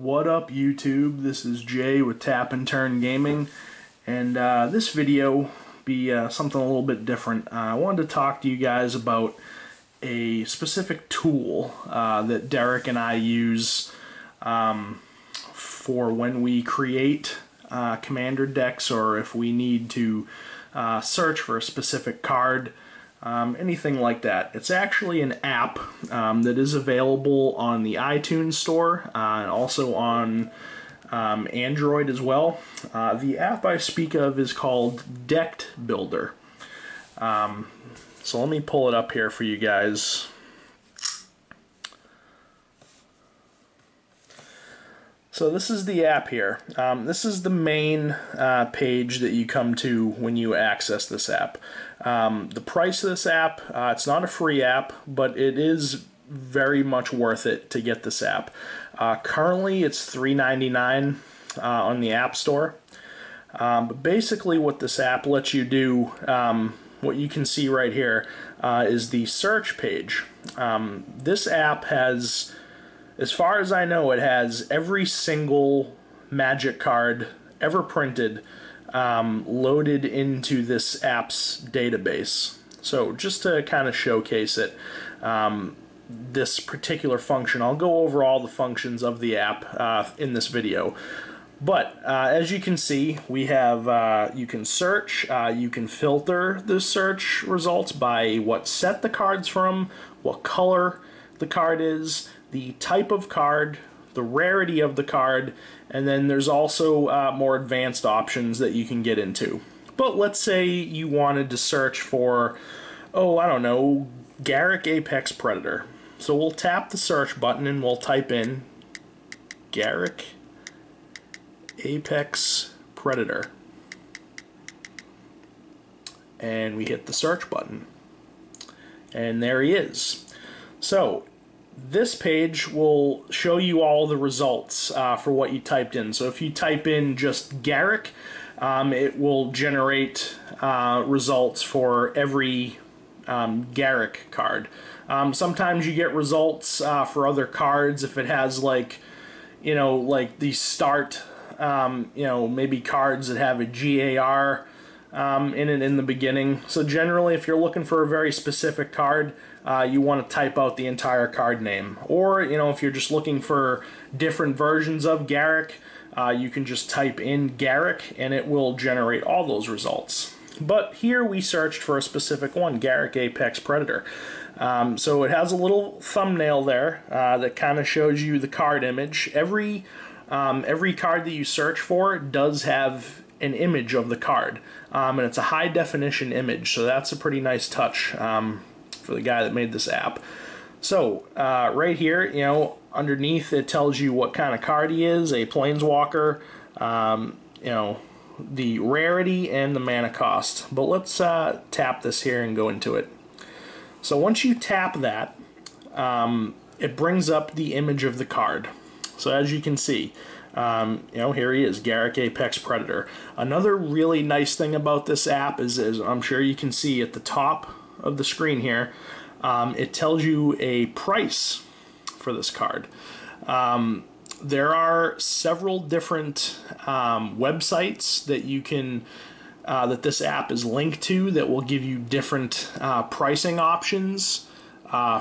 What up, YouTube? This is Jay with Tap and Turn Gaming, and this video be something a little bit different. I wanted to talk to you guys about a specific tool that Derek and I use for when we create commander decks, or if we need to search for a specific card. Anything like that. It's actually an app that is available on the iTunes store and also on Android as well. The app I speak of is called Deck Builder. So let me pull it up here for you guys. So this is the app here. This is the main page that you come to when you access this app. The price of this app, it's not a free app, but it is very much worth it to get this app. Currently it's $3.99 on the App Store. But basically what this app lets you do, what you can see right here, is the search page. This app has, as far as I know, it has every single Magic card ever printed loaded into this app's database. So just to kind of showcase it, this particular function, I'll go over all the functions of the app in this video. But as you can see, we have, you can search, you can filter the search results by what set the card's from, what color the card is, the type of card, the rarity of the card, and then there's also more advanced options that you can get into. But let's say you wanted to search for, I don't know, Garruk Apex Predator. So we'll tap the search button and we'll type in Garruk Apex Predator. And we hit the search button. And there he is. So this page will show you all the results for what you typed in. So if you type in just Garruk, it will generate results for every Garruk card. Sometimes you get results for other cards if it has, like, like the start, maybe cards that have a GAR in it in the beginning. So generally, if you're looking for a very specific card, you want to type out the entire card name. Or, if you're just looking for different versions of Garruk, you can just type in Garruk and it will generate all those results. But here we searched for a specific one, Garruk Apex Predator. So it has a little thumbnail there that kind of shows you the card image. Every card that you search for does have an image of the card, and it's a high definition image, so that's a pretty nice touch for the guy that made this app. So right here, underneath it tells you what kind of card he is, a Planeswalker, the rarity and the mana cost. But let's tap this here and go into it. So once you tap that, it brings up the image of the card. So as you can see, here he is, Garruk Apex Predator. Another really nice thing about this app is I'm sure you can see at the top of the screen here, it tells you a price for this card. There are several different websites that you can that this app is linked to that will give you different pricing options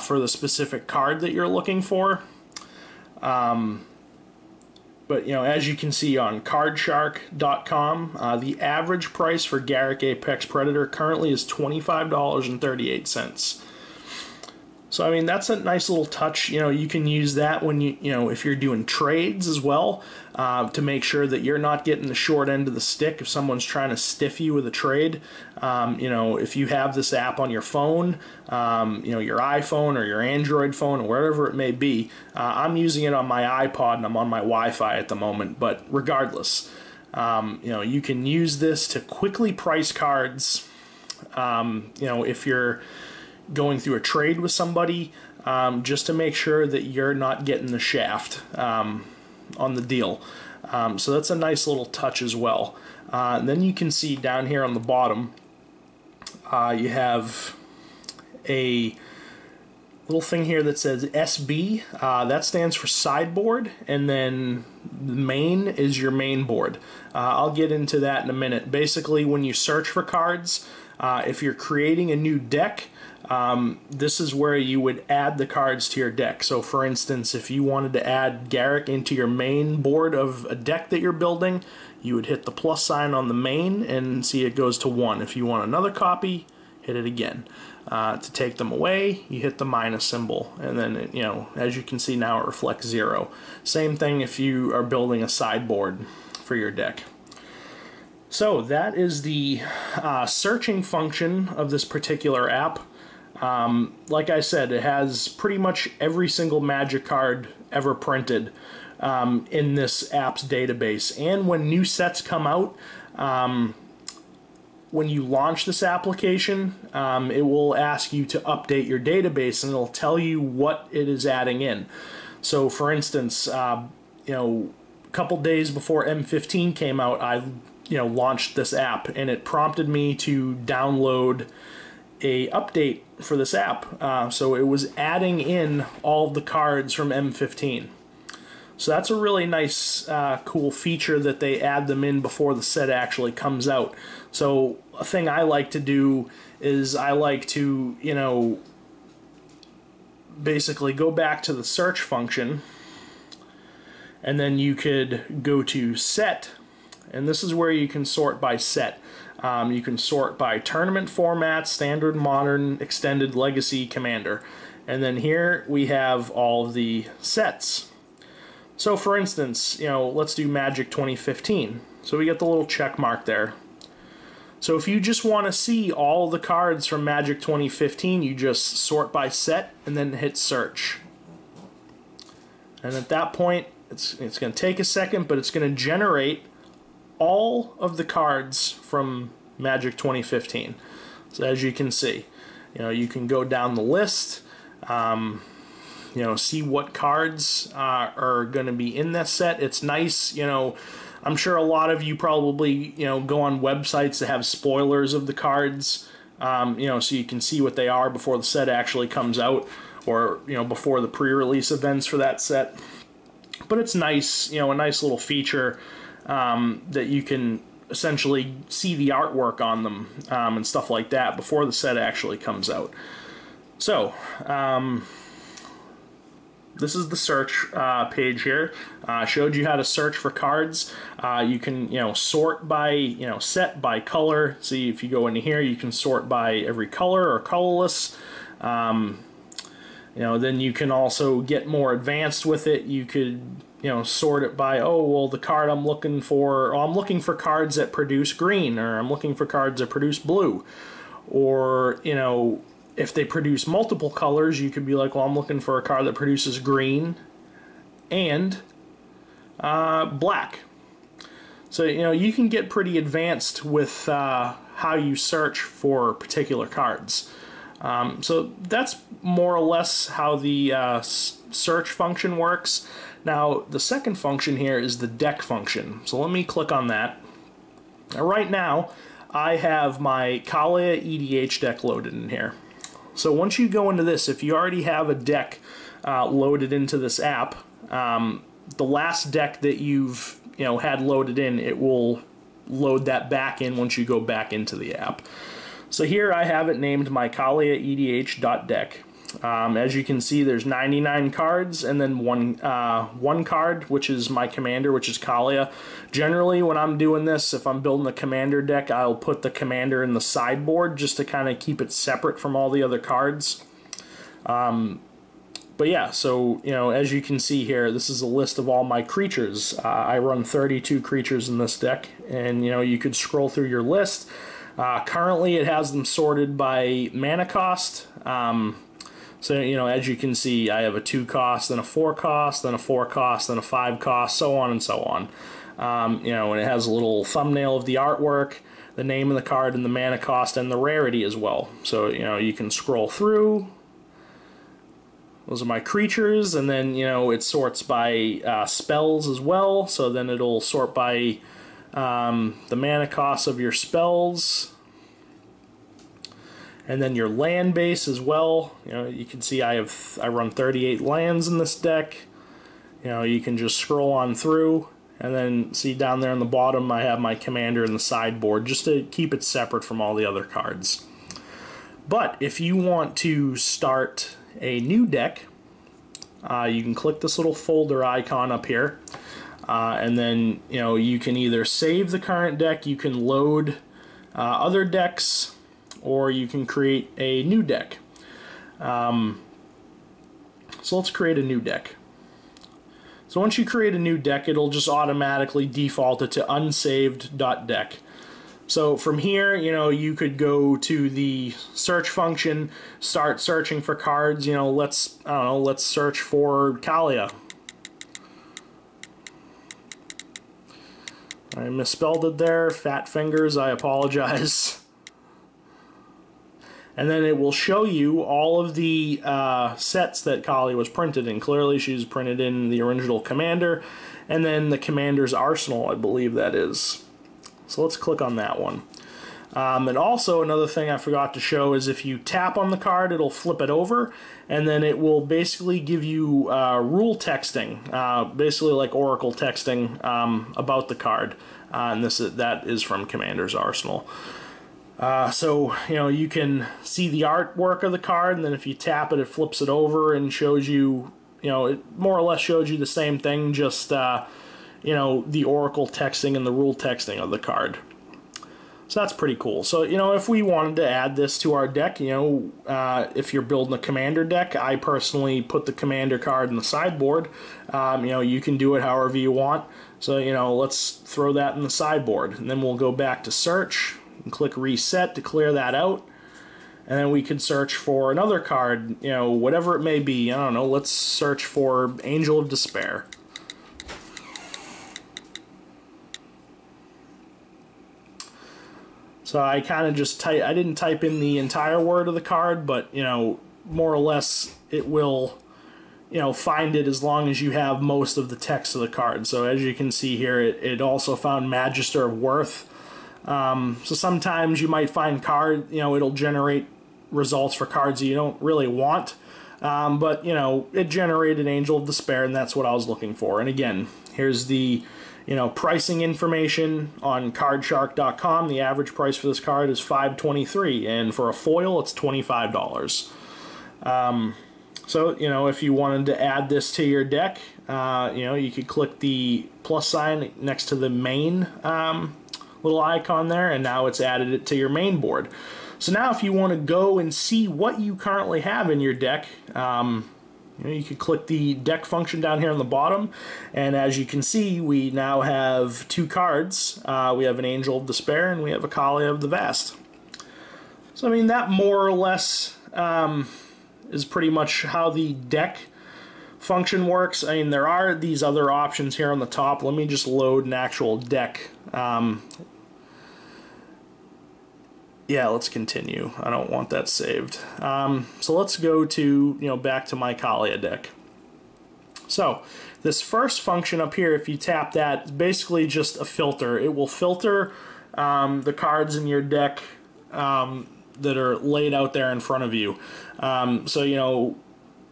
for the specific card that you're looking for. But as you can see on cardshark.com, the average price for Garruk Apex Predator currently is $25.38. So I mean, that's a nice little touch. You can use that when if you're doing trades as well, to make sure that you're not getting the short end of the stick if someone's trying to stiff you with a trade. If you have this app on your phone, your iPhone or your Android phone or wherever it may be. I'm using it on my iPod and I'm on my Wi-Fi at the moment, but regardless, you can use this to quickly price cards. If you're going through a trade with somebody, just to make sure that you're not getting the shaft on the deal. So that's a nice little touch as well. And then you can see down here on the bottom, you have a little thing here that says SB. That stands for sideboard, and then the main is your main board. I'll get into that in a minute. Basically, when you search for cards, if you're creating a new deck, this is where you would add the cards to your deck. So for instance, if you wanted to add Garrick into your main board of a deck that you're building, you would hit the plus sign on the main and see it goes to 1. If you want another copy, hit it again. To take them away, you hit the minus symbol, and then it, as you can see now, it reflects 0. Same thing if you are building a sideboard for your deck. So that is the searching function of this particular app. Like I said, it has pretty much every single Magic card ever printed in this app's database. And when new sets come out, when you launch this application, it will ask you to update your database, and it'll tell you what it is adding in. So for instance, a couple days before M15 came out, I launched this app, and it prompted me to download a update for this app. So it was adding in all of the cards from M15. So that's a really nice, cool feature that they add them in before the set actually comes out. So a thing I like to do is I like to, basically go back to the search function, and then you could go to set, and this is where you can sort by set. You can sort by tournament format, standard, modern, extended, legacy, commander. And then here we have all of the sets. So for instance, let's do Magic 2015. So we get the little check mark there. So if you just want to see all the cards from Magic 2015, you just sort by set and then hit search. And at that point, it's going to take a second, but it's going to generate all of the cards from Magic 2015. So as you can see, you can go down the list, see what cards are going to be in this set. It's nice, I'm sure a lot of you probably, go on websites that have spoilers of the cards, so you can see what they are before the set actually comes out, or, before the pre-release events for that set. But it's nice, a nice little feature that you can essentially see the artwork on them and stuff like that before the set actually comes out. So, this is the search page here. Showed you how to search for cards. You can, sort by, set by color. See, if you go into here, you can sort by every color or colorless. Then you can also get more advanced with it. You could, sort it by, the card I'm looking for, I'm looking for cards that produce green, or I'm looking for cards that produce blue. Or, if they produce multiple colors, you could be like, I'm looking for a card that produces green and black. So, you can get pretty advanced with how you search for particular cards. So that's more or less how the search function works. Now, the second function here is the deck function. So let me click on that. Now, right now, I have my Kalia EDH deck loaded in here. So once you go into this, if you already have a deck loaded into this app, the last deck that you've had loaded in, it will load that back in once you go back into the app. So here I have it named my Kalia EDH.deck. As you can see, there's 99 cards, and then one card, which is my commander, which is Kalia. Generally, when I'm doing this, if I'm building a commander deck, I'll put the commander in the sideboard just to kind of keep it separate from all the other cards. But yeah, so, as you can see here, this is a list of all my creatures. I run 32 creatures in this deck, and, you could scroll through your list. Currently, it has them sorted by mana cost. So, as you can see, I have a 2 cost, then a 4 cost, then a 4 cost, then a 5 cost, so on and so on. And it has a little thumbnail of the artwork, the name of the card, and the mana cost, and the rarity as well. So, you can scroll through. Those are my creatures, and then, it sorts by spells as well. So then it'll sort by the mana cost of your spells. and then your land base as well. You know, you can see I run 38 lands in this deck. You know, you can just scroll on through, and then see down there on the bottom I have my commander in the sideboard, just to keep it separate from all the other cards. But if you want to start a new deck, you can click this little folder icon up here, and then you can either save the current deck, you can load other decks, or you can create a new deck. So let's create a new deck. So once you create a new deck, it'll just automatically default it to unsaved.deck. So from here, you could go to the search function, start searching for cards. Let's search for Kalia. I misspelled it there, fat fingers, I apologize. And then it will show you all of the sets that Kalia was printed in. Clearly she's printed in the original Commander, and then the Commander's Arsenal, I believe that is. So let's click on that one. And also another thing I forgot to show is if you tap on the card, it'll flip it over, and then it will basically give you rule texting, basically like Oracle texting about the card. And that is from Commander's Arsenal. So you can see the artwork of the card, and then if you tap it, it flips it over and shows you, it more or less shows you the same thing, just the Oracle texting and the rule texting of the card. So that's pretty cool. So, if we wanted to add this to our deck, if you're building a Commander deck, I personally put the Commander card in the sideboard. You can do it however you want. So, let's throw that in the sideboard. And then we'll go back to search and click reset to clear that out. And then we could search for another card, whatever it may be. I don't know, let's search for Angel of Despair. So I kind of just I didn't type in the entire word of the card, but more or less it will find it as long as you have most of the text of the card. So as you can see here, it also found Magister of Worth. So sometimes you might find it'll generate results for cards that you don't really want, but it generated Angel of Despair, and that's what I was looking for. And again, here's the pricing information on cardshark.com. The average price for this card is $5.23, and for a foil, it's $25. So, if you wanted to add this to your deck, you could click the plus sign next to the main little icon there, and now it's added it to your main board. So now if you want to go and see what you currently have in your deck, you can click the deck function down here on the bottom, and as you can see, we now have two cards. We have an Angel of Despair, and we have a Kalia of the Vast. So I mean, that more or less is pretty much how the deck function works. I mean, there are these other options here on the top. Let me just load an actual deck. Yeah, let's continue. I don't want that saved. So let's go to, back to my Kalia deck. So this first function up here, if you tap that, is basically just a filter. It will filter the cards in your deck that are laid out there in front of you. So,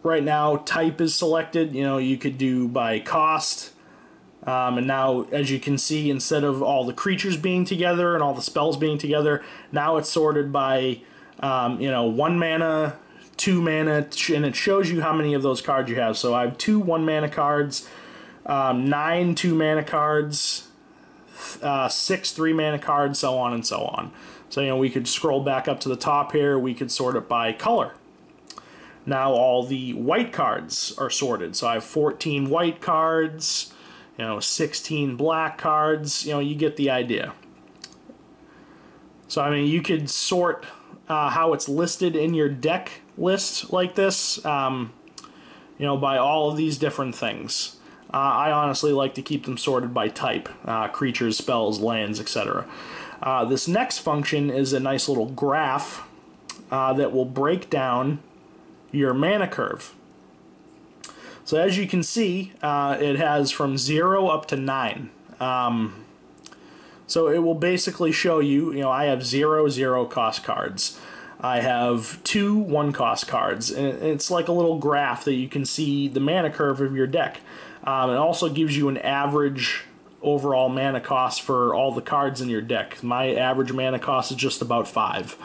right now type is selected. You could do by cost. And now, as you can see, instead of all the creatures being together and all the spells being together, now it's sorted by, 1 mana, 2 mana, and it shows you how many of those cards you have. So I have 2 1-mana cards, 9 2-mana cards, 6 3-mana cards, so on and so on. So, we could scroll back up to the top here. We could sort it by color. Now all the white cards are sorted. So I have 14 white cards, 16 black cards, you get the idea. So, I mean, you could sort how it's listed in your deck list like this, by all of these different things. I honestly like to keep them sorted by type, creatures, spells, lands, etc. This next function is a nice little graph that will break down your mana curve. So as you can see, it has from 0 up to 9. So it will basically show you, I have 0 cost cards. I have 2 1-cost cards, and it's like a little graph that you can see the mana curve of your deck. It also gives you an average overall mana cost for all the cards in your deck. My average mana cost is just about 5.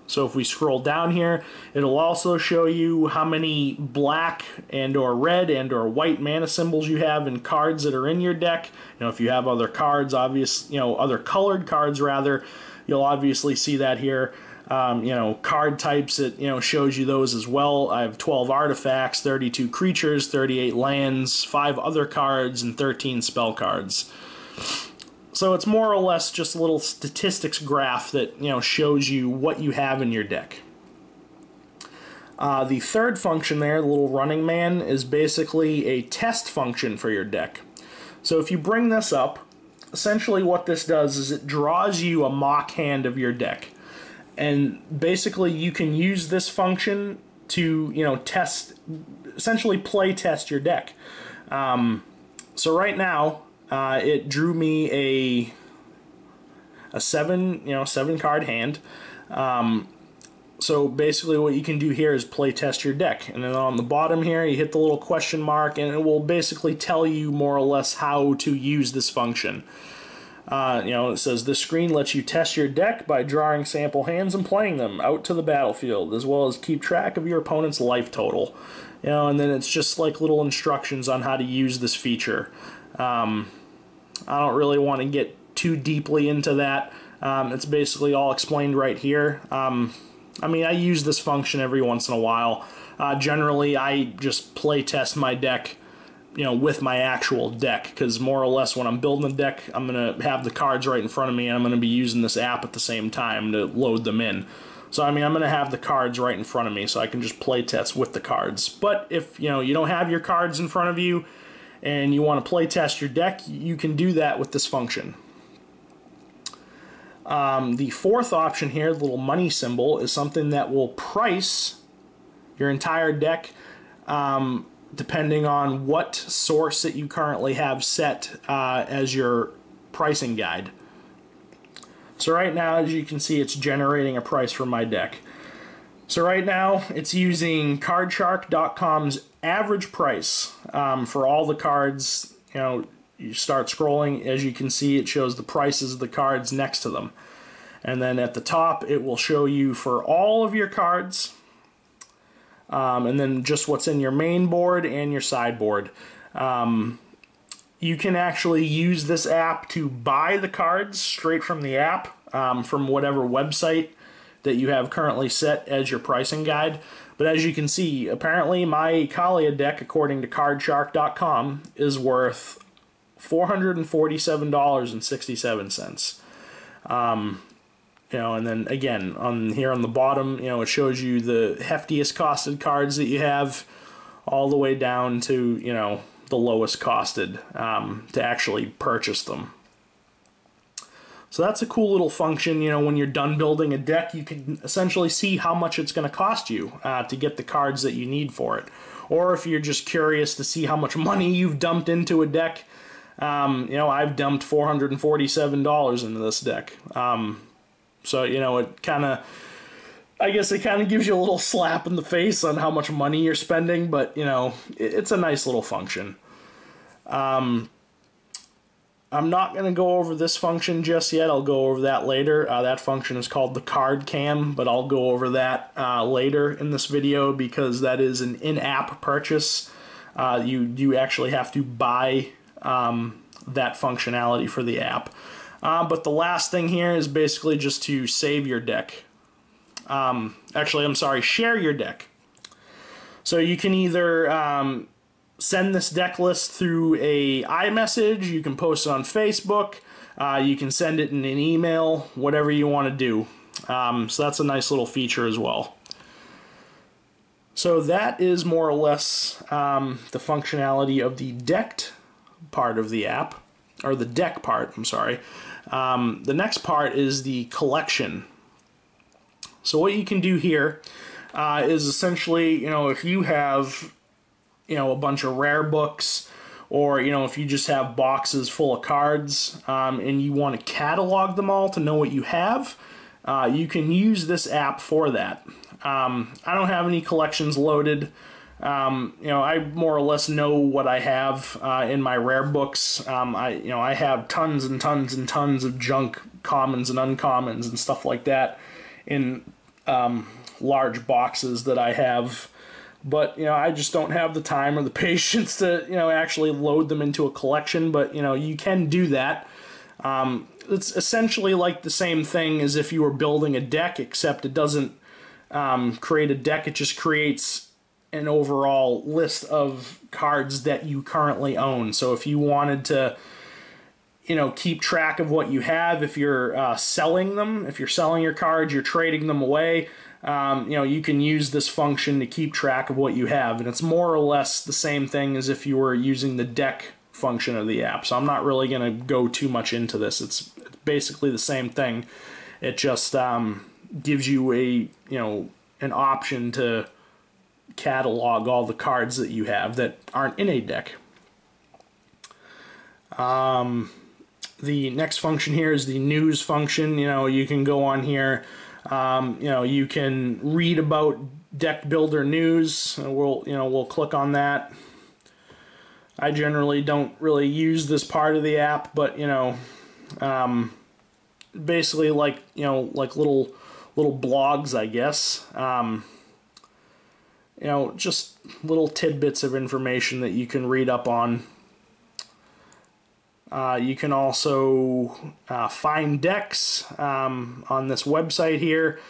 So if we scroll down here, it'll also show you how many black and or red and or white mana symbols you have in cards that are in your deck. You know, if you have other cards, other colored cards rather, you'll obviously see that here. Card types, it shows you those as well. I have 12 artifacts, 32 creatures, 38 lands, 5 other cards, and 13 spell cards. So it's more or less just a little statistics graph that shows you what you have in your deck. The third function there, the little running man, is basically a test function for your deck. So if you bring this up, essentially what this does is it draws you a mock hand of your deck. And basically you can use this function to test, essentially play test your deck. So right now, it drew me a 7 card hand. So basically what you can do here is play test your deck, and then on the bottom here you hit the little question mark and it will basically tell you more or less how to use this function. It says this screen lets you test your deck by drawing sample hands and playing them out to the battlefield, as well as keep track of your opponent's life total. And then it's just like little instructions on how to use this feature. I don't really want to get too deeply into that. It's basically all explained right here. I use this function every once in a while. Generally, I just play test my deck, with my actual deck, because more or less when I'm building a deck, I'm going to have the cards right in front of me, and I'm going to be using this app at the same time to load them in. So, I'm going to have the cards right in front of me, so I can just play test with the cards. But if, you don't have your cards in front of you, and you want to play test your deck, you can do that with this function. The fourth option here, the little money symbol, is something that will price your entire deck depending on what source that you currently have set as your pricing guide. So right now, as you can see, it's generating a price for my deck. So right now, it's using cardshark.com's average price for all the cards. You start scrolling, as you can see, it shows the prices of the cards next to them. And then at the top, it will show you for all of your cards, and then just what's in your main board and your sideboard. You can actually use this app to buy the cards straight from the app, from whatever website that you have currently set as your pricing guide. But as you can see, apparently my Kalia deck, according to cardshark.com, is worth $447.67. And then again, here on the bottom, it shows you the heftiest costed cards that you have, all the way down to, the lowest costed to actually purchase them. So that's a cool little function. When you're done building a deck, you can essentially see how much it's going to cost you to get the cards that you need for it. Or if you're just curious to see how much money you've dumped into a deck, I've dumped $447 into this deck. So, it kind of, I guess it kind of gives you a little slap in the face on how much money you're spending, but, it's a nice little function. I'm not going to go over this function just yet. I'll go over that later. That function is called the card cam, but I'll go over that later in this video because that is an in-app purchase. You actually have to buy that functionality for the app. But the last thing here is basically just to save your deck. Share your deck. So you can either send this deck list through a iMessage, you can post it on Facebook, you can send it in an email, whatever you want to do. So that's a nice little feature as well. So that is more or less the functionality of the decked part of the app, or the deck part, I'm sorry. The next part is the collection. So what you can do here is essentially, if you have, a bunch of rare books, or, if you just have boxes full of cards, and you want to catalog them all to know what you have, you can use this app for that. I don't have any collections loaded. I more or less know what I have in my rare books. I have tons and tons and tons of junk commons and uncommons and stuff like that in large boxes that I have. But, I just don't have the time or the patience to, actually load them into a collection. But, you can do that. It's essentially like the same thing as if you were building a deck, except it doesn't create a deck. It just creates an overall list of cards that you currently own. So if you wanted to, keep track of what you have, if you're selling them, if you're selling your cards, you're trading them away, you can use this function to keep track of what you have. And it's more or less the same thing as if you were using the deck function of the app. So I'm not really going to go too much into this. It's basically the same thing. It just gives you an option to catalog all the cards that you have that aren't in a deck. The next function here is the news function. You can go on here. You can read about deck builder news. We'll click on that. I generally don't really use this part of the app, but basically like little blogs, I guess. Just little tidbits of information that you can read up on. You can also find decks on this website here.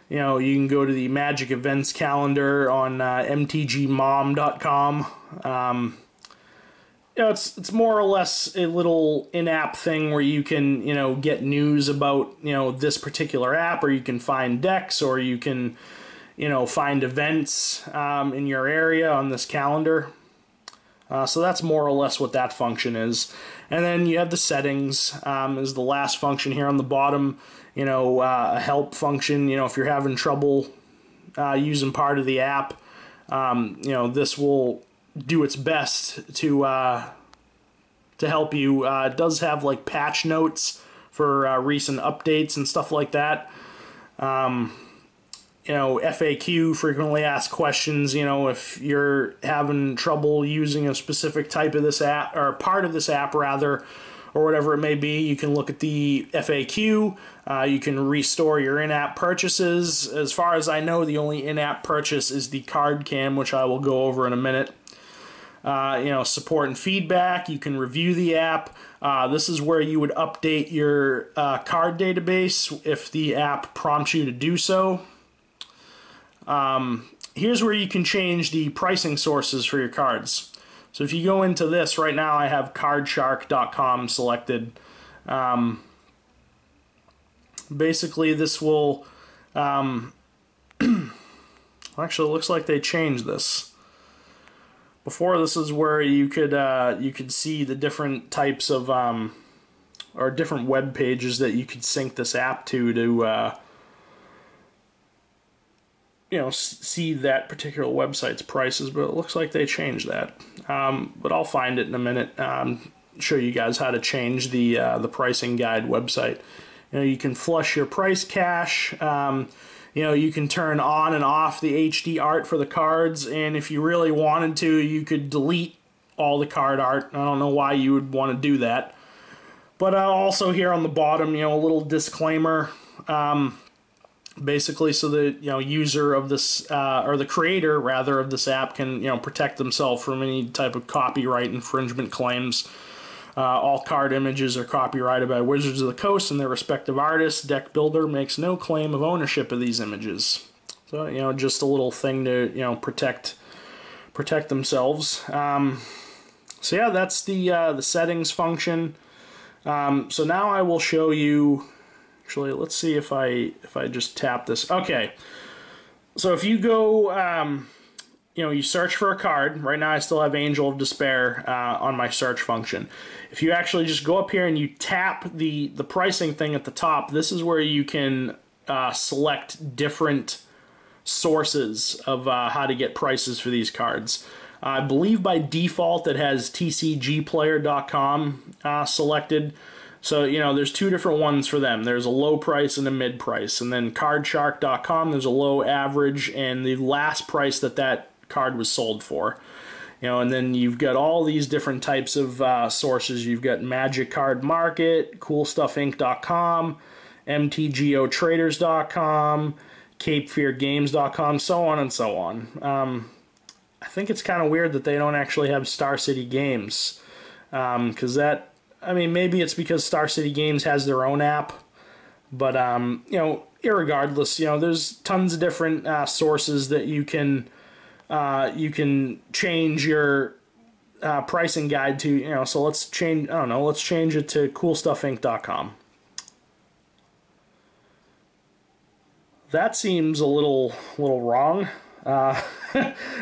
You can go to the Magic Events calendar on mtgmom.com. It's more or less a little in-app thing where you can get news about this particular app, or you can find decks, or you can find events in your area on this calendar. So that's more or less what that function is. And then you have the settings is the last function here on the bottom. A help function. If you're having trouble using part of the app, this will do its best to help you. It does have like patch notes for recent updates and stuff like that. FAQ, frequently asked questions. If you're having trouble using a specific type of this app, or part of this app rather, or whatever it may be, you can look at the FAQ. You can restore your in-app purchases. As far as I know, the only in-app purchase is the card cam, which I will go over in a minute. Support and feedback. You can review the app. This is where you would update your card database if the app prompts you to do so. Here's where you can change the pricing sources for your cards. So if you go into this, right now I have cardshark.com selected. Basically this will, actually it looks like they changed this. Before, this is where you could see the different types of, or different web pages that you could sync this app to see that particular website's prices, but it looks like they changed that. But I'll find it in a minute. Show you guys how to change the pricing guide website. You can flush your price cache. You can turn on and off the HD art for the cards, and if you really wanted to, you could delete all the card art. I don't know why you would want to do that. But also here on the bottom, a little disclaimer. Basically, so the user of this or the creator rather of this app can protect themselves from any type of copyright infringement claims. All card images are copyrighted by Wizards of the Coast and their respective artists. Deck Builder makes no claim of ownership of these images. So just a little thing to protect themselves. So yeah, that's the settings function. So now I will show you. Actually, let's see if I just tap this. Okay, so if you go, you search for a card. Right now I still have Angel of Despair on my search function. If you actually just go up here and you tap the pricing thing at the top, this is where you can select different sources of how to get prices for these cards. I believe by default it has tcgplayer.com selected. So, you know, there's two different ones for them. There's a low price and a mid price. And then cardshark.com, there's a low, average, and the last price that that card was sold for. You know, and then you've got all these different types of sources. You've got Magic Card Market, CoolStuffInc.com, MTGOTraders.com, CapeFearGames.com, so on and so on. I think it's kind of weird that they don't actually have Star City Games, because that, I mean, maybe it's because Star City Games has their own app, but you know, irregardless, you know, there's tons of different sources that you can change your pricing guide to. You know, so let's change. I don't know. Let's change it to CoolStuffInc.com. That seems a little wrong.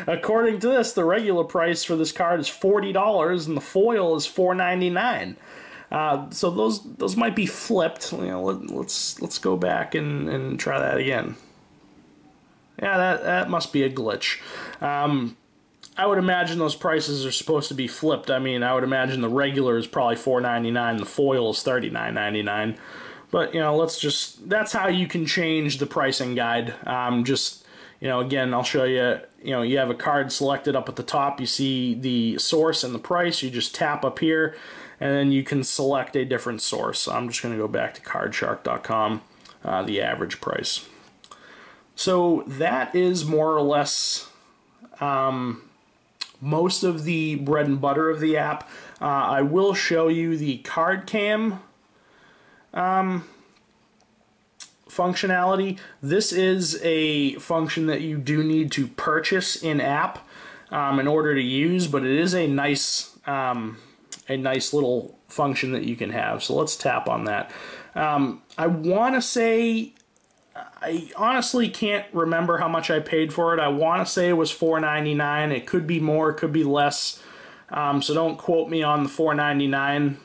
According to this, the regular price for this card is $40, and the foil is $4.99. So those might be flipped. You know, let's go back and try that again. Yeah, that must be a glitch. I would imagine those prices are supposed to be flipped. I mean, I would imagine the regular is probably $4.99, the foil is $39.99. But, you know, that's how you can change the pricing guide. Just, you know, again, I'll show you, you know, you have a card selected up at the top, you see the source and the price, you just tap up here, and then you can select a different source. So I'm just going to go back to cardshark.com, the average price. So that is more or less most of the bread and butter of the app. I will show you the card cam functionality. This is a function that you do need to purchase in app in order to use, but it is a nice little function that you can have. So let's tap on that. I want to say, I honestly can't remember how much I paid for it. I want to say it was $4.99. It could be more, it could be less. So don't quote me on the $4.99.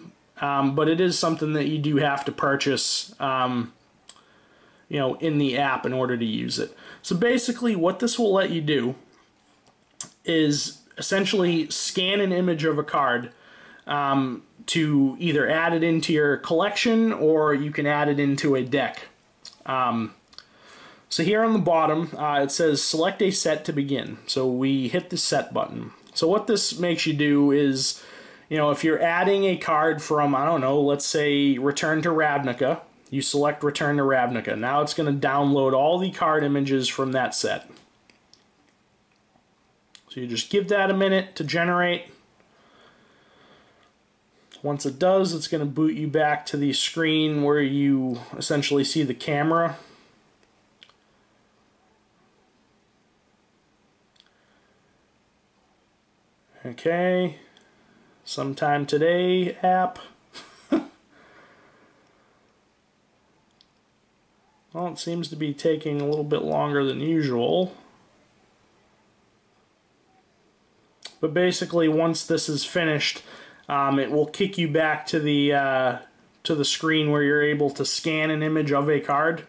But it is something that you do have to purchase, you know, in the app in order to use it. So basically, what this will let you do is essentially scan an image of a card to either add it into your collection, or you can add it into a deck. So here on the bottom, it says select a set to begin. So we hit the set button. So what this makes you do is, you know, if you're adding a card from, I don't know, let's say Return to Ravnica, you select Return to Ravnica. Now it's going to download all the card images from that set. So you just give that a minute to generate. Once it does, it's going to boot you back to the screen where you essentially see the camera. Okay, sometime today app. Well, it seems to be taking a little bit longer than usual. But basically, once this is finished, it will kick you back to the screen where you're able to scan an image of a card,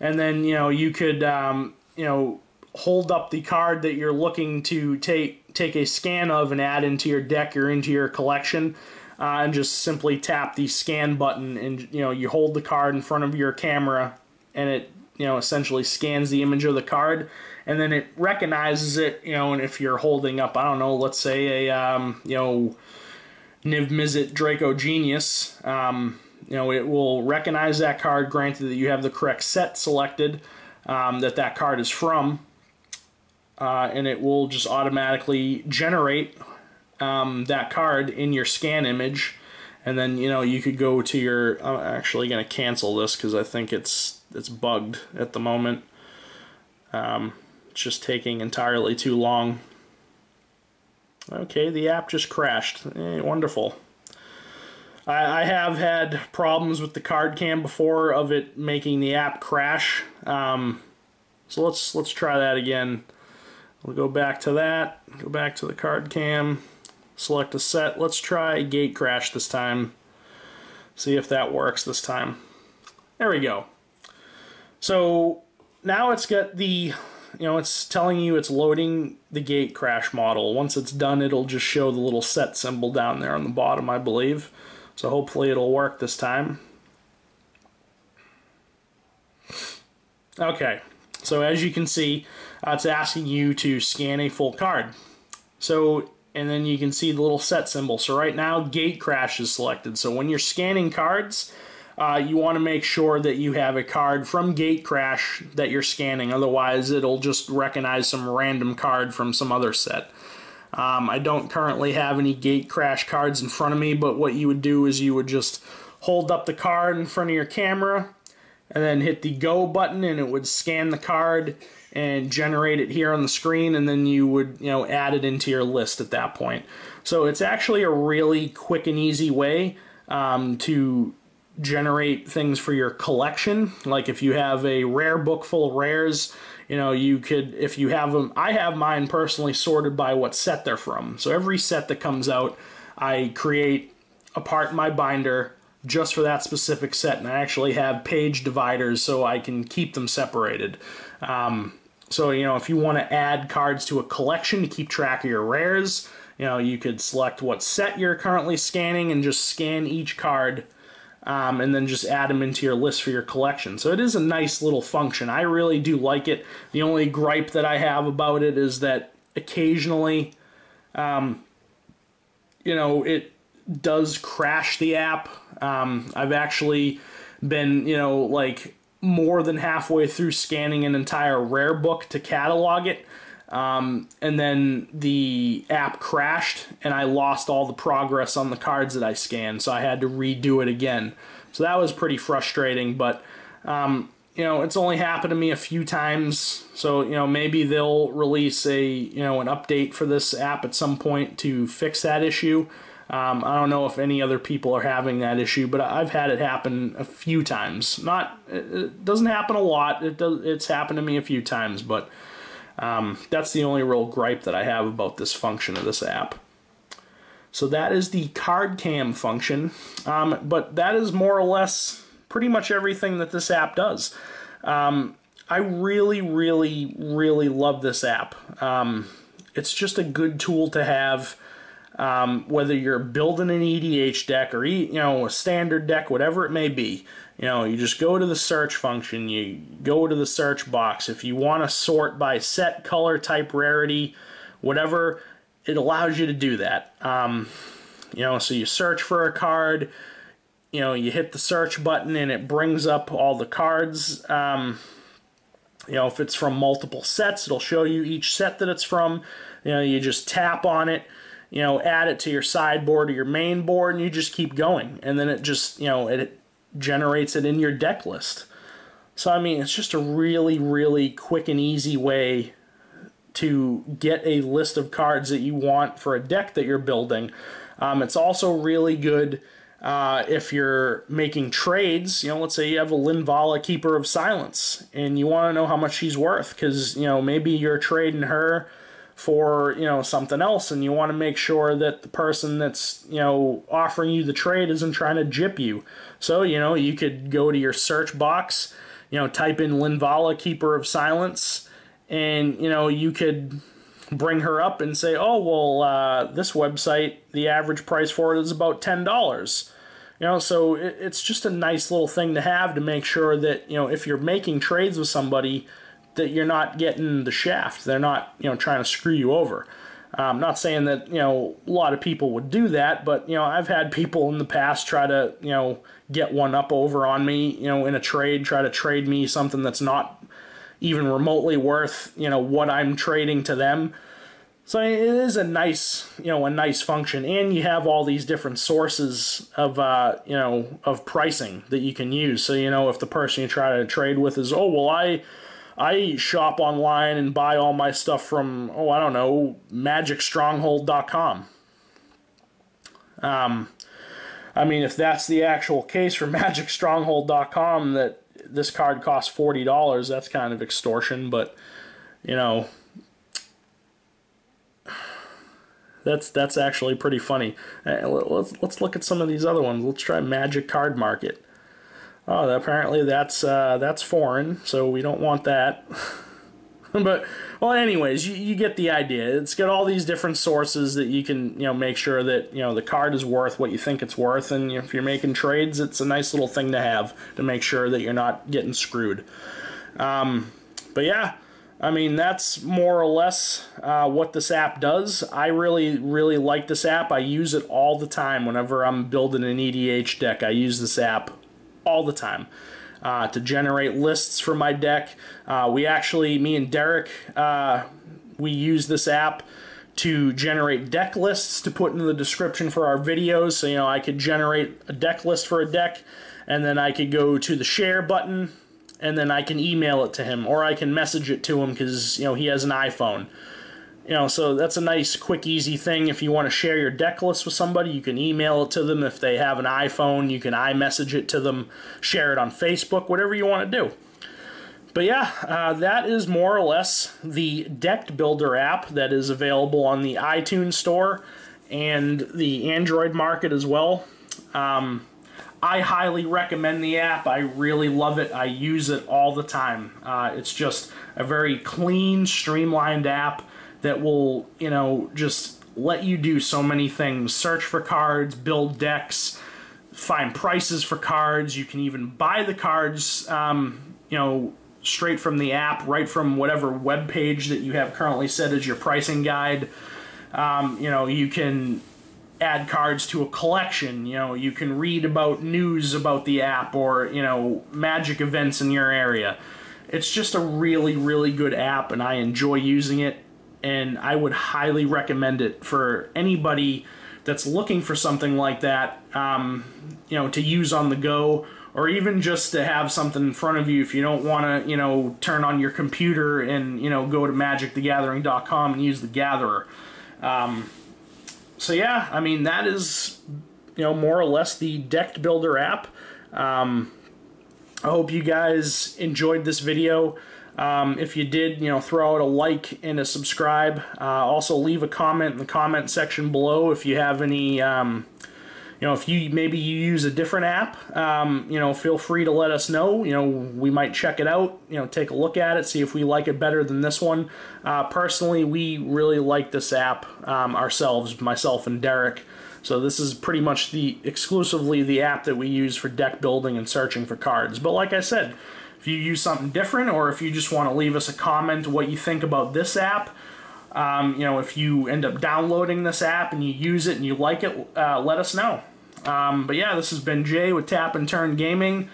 and then, you know, you could you know, hold up the card that you're looking to take a scan of and add into your deck or into your collection, and just simply tap the scan button, and, you know, you hold the card in front of your camera, and it, you know, essentially scans the image of the card, and then it recognizes it, you know. And if you're holding up, I don't know, let's say a you know, Niv-Mizzet Draco Genius, you know, it will recognize that card, granted that you have the correct set selected that card is from. And it will just automatically generate that card in your scan image, and then, you know, you could go to your. I'm actually going to cancel this because I think it's bugged at the moment. It's just taking entirely too long. Okay, the app just crashed. Wonderful. I have had problems with the card cam before of it making the app crash. So let's try that again. We'll go back to that, go back to the card cam, select a set. Let's try gate crash this time. See if that works this time. There we go. So now it's got the, you know, it's telling you it's loading the gate crash model. Once it's done, it'll just show the little set symbol down there on the bottom, I believe. So hopefully it'll work this time. Okay, so as you can see, it's asking you to scan a full card. So, and then you can see the little set symbol. So right now, gate crash is selected. So when you're scanning cards, you want to make sure that you have a card from gate crash that you're scanning. Otherwise, it'll just recognize some random card from some other set. I don't currently have any gate crash cards in front of me, but what you would do is you would just hold up the card in front of your camera and then hit the go button, and it would scan the card and generate it here on the screen, and then you would, add it into your list at that point. So it's actually a really quick and easy way to generate things for your collection. Like if you have a rare book full of rares, you could, if you have them, I have mine personally sorted by what set they're from. So every set that comes out, I create a part in my binder just for that specific set, and I actually have page dividers so I can keep them separated. So, if you want to add cards to a collection to keep track of your rares, you could select what set you're currently scanning and just scan each card, and then just add them into your list for your collection. So it is a nice little function. I really do like it. The only gripe that I have about it is that occasionally, it does crash the app. I've actually been, like more than halfway through scanning an entire rare book to catalog it, and then the app crashed and I lost all the progress on the cards that I scanned, so I had to redo it again. So that was pretty frustrating, but it's only happened to me a few times, so maybe they'll release an update for this app at some point to fix that issue. I don't know if any other people are having that issue, but I've had it happen a few times. It doesn't happen a lot. It's happened to me a few times, but that's the only real gripe that I have about this function of this app. So that is the card cam function, but that is more or less pretty much everything that this app does. I really, really, really love this app. It's just a good tool to have. Whether you're building an EDH deck or a standard deck, whatever it may be, you just go to the search function, you go to the search box. If you want to sort by set, color, type, rarity, whatever, it allows you to do that. So you search for a card, you hit the search button and it brings up all the cards. If it's from multiple sets, it'll show you each set that it's from. You just tap on it, add it to your sideboard or your main board, and you just keep going. And then it just, it generates it in your deck list. So, it's just a really, really quick and easy way to get a list of cards that you want for a deck that you're building. It's also really good if you're making trades. Let's say you have a Linvala, Keeper of Silence, and you want to know how much she's worth because, maybe you're trading her for something else, and you want to make sure that the person that's offering you the trade isn't trying to jip you. So you could go to your search box, type in Linvala, Keeper of Silence, and you could bring her up and say, oh well, this website, the average price for it is about $10. So it's just a nice little thing to have to make sure that if you're making trades with somebody, that you're not getting the shaft. They're not, trying to screw you over. I'm not saying that, a lot of people would do that, but, I've had people in the past try to, get one up over on me, in a trade, try to trade me something that's not even remotely worth, what I'm trading to them. So it is a nice, a nice function, and you have all these different sources of, of pricing that you can use. So, if the person you try to trade with is, oh, well, I shop online and buy all my stuff from, I don't know, magicstronghold.com. If that's the actual case for magicstronghold.com, that this card costs $40, that's kind of extortion, but, that's actually pretty funny. Let's look at some of these other ones. Let's try Magic Card Market. Oh, apparently that's foreign, so we don't want that. But, well, anyways, you get the idea. It's got all these different sources that you can, make sure that, the card is worth what you think it's worth. And if you're making trades, it's a nice little thing to have to make sure that you're not getting screwed. But yeah, I mean, that's more or less what this app does. I really, really like this app. I use it all the time whenever I'm building an EDH deck. I use this app all the time. To generate lists for my deck. Me and Derek, we use this app to generate deck lists to put in the description for our videos. So, I could generate a deck list for a deck, and then I could go to the share button, and then I can email it to him, or I can message it to him because, he has an iPhone. So that's a nice, quick, easy thing. If you want to share your deck list with somebody, you can email it to them. If they have an iPhone, you can iMessage it to them, share it on Facebook, whatever you want to do. But yeah, that is more or less the Deck Builder app that is available on the iTunes Store and the Android market as well. I highly recommend the app. I really love it. I use it all the time. It's just a very clean, streamlined app that will, just let you do so many things. Search for cards, build decks, find prices for cards. You can even buy the cards, straight from the app, right from whatever web page that you have currently set as your pricing guide. You can add cards to a collection. You can read about news about the app or, magic events in your area. It's just a really, really good app, and I enjoy using it. And I would highly recommend it for anybody that's looking for something like that, to use on the go, or even just to have something in front of you if you don't want to, turn on your computer and, go to magicthegathering.com and use the Gatherer. So yeah, I mean, that is, more or less the Deck Builder app. I hope you guys enjoyed this video. If you did, throw out a like and a subscribe. Also leave a comment in the comment section below if you have any, if you use a different app, feel free to let us know. We might check it out, take a look at it, see if we like it better than this one. Personally, we really like this app ourselves, myself and Derek. So this is pretty much exclusively the app that we use for deck building and searching for cards. But like I said, if you use something different, or if you just want to leave us a comment what you think about this app, if you end up downloading this app and you use it and you like it, let us know. But yeah, this has been Jay with Tap and Turn Gaming.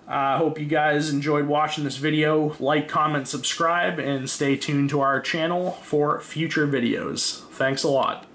I hope you guys enjoyed watching this video. Like, comment, subscribe, and stay tuned to our channel for future videos. Thanks a lot.